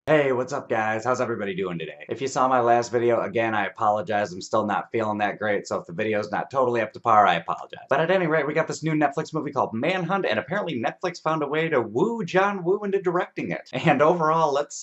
Hey, what's up guys? How's everybody doing today? If you saw my last video, again, I apologize. I'm still not feeling that great, so if the video's not totally up to par, I apologize. But at any rate, we got this new Netflix movie called Manhunt, and apparently Netflix found a way to woo John Woo into directing it. And overall, let's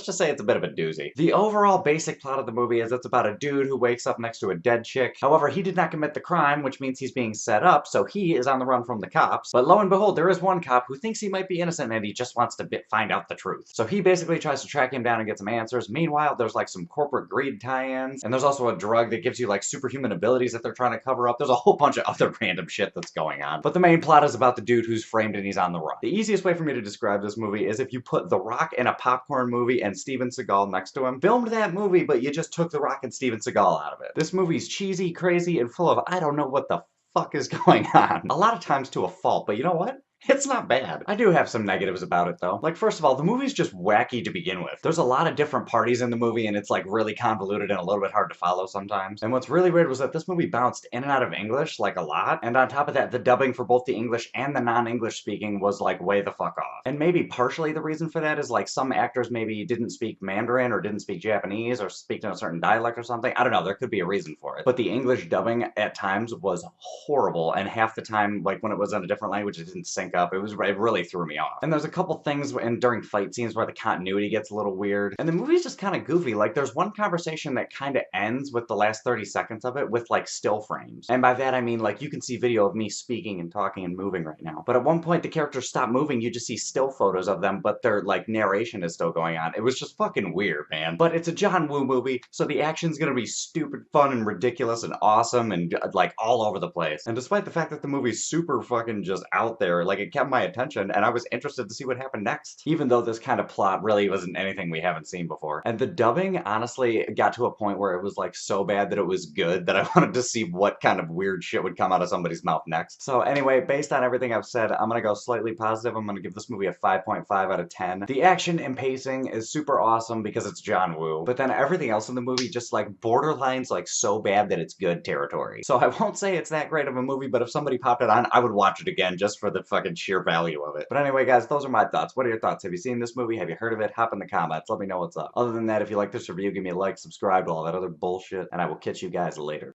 just say it's a bit of a doozy. The overall basic plot of the movie is it's about a dude who wakes up next to a dead chick. However, he did not commit the crime, which means he's being set up, so he is on the run from the cops. But lo and behold, there is one cop who thinks he might be innocent and he just wants to find out the truth. So he basically tries to track him down and get some answers. Meanwhile, there's like some corporate greed tie-ins, and there's also a drug that gives you like superhuman abilities that they're trying to cover up. There's a whole bunch of other random shit that's going on. But the main plot is about the dude who's framed and he's on the run. The easiest way for me to describe this movie is if you put The Rock in a popcorn movie and Steven Seagal next to him, filmed that movie, but you just took The Rock and Steven Seagal out of it. This movie's cheesy, crazy, and full of I don't know what the fuck is going on. A lot of times to a fault, but you know what? It's not bad. I do have some negatives about it though. Like, first of all, the movie's just wacky to begin with. There's a lot of different parties in the movie and it's like really convoluted and a little bit hard to follow sometimes. And what's really weird was that this movie bounced in and out of English like a lot. And on top of that, the dubbing for both the English and the non-English speaking was like way the fuck off. And maybe partially the reason for that is like some actors maybe didn't speak Mandarin or didn't speak Japanese or speak in a certain dialect or something. I don't know, there could be a reason for it. But the English dubbing at times was horrible, and half the time, like when it was in a different language, it didn't sync up. It really threw me off. And there's a couple things during fight scenes where the continuity gets a little weird. And the movie's just kind of goofy. Like there's one conversation that kind of ends with the last 30 seconds of it with like still frames. And by that I mean like you can see video of me speaking and talking and moving right now. But at one point the characters stop moving, you just see still photos of them, but their like narration is still going on. It was just fucking weird, man. But it's a John Woo movie, so the action's gonna be stupid fun and ridiculous and awesome and like all over the place. And despite the fact that the movie's super fucking just out there, like it kept my attention and I was interested to see what happened next, even though this kind of plot really wasn't anything we haven't seen before. And the dubbing honestly got to a point where it was like so bad that it was good that I wanted to see what kind of weird shit would come out of somebody's mouth next. So anyway, based on everything I've said, I'm gonna go slightly positive. I'm gonna give this movie a 5.5 out of 10. The action and pacing is super awesome because it's John Woo, but then everything else in the movie just like borderlines like so bad that it's good territory. So I won't say it's that great of a movie, but if somebody popped it on, I would watch it again just for the fucking sheer value of it. But anyway, guys, those are my thoughts. What are your thoughts? Have you seen this movie? Have you heard of it? Hop in the comments. Let me know what's up. Other than that, if you like this review, give me a like, subscribe to all that other bullshit, and I will catch you guys later.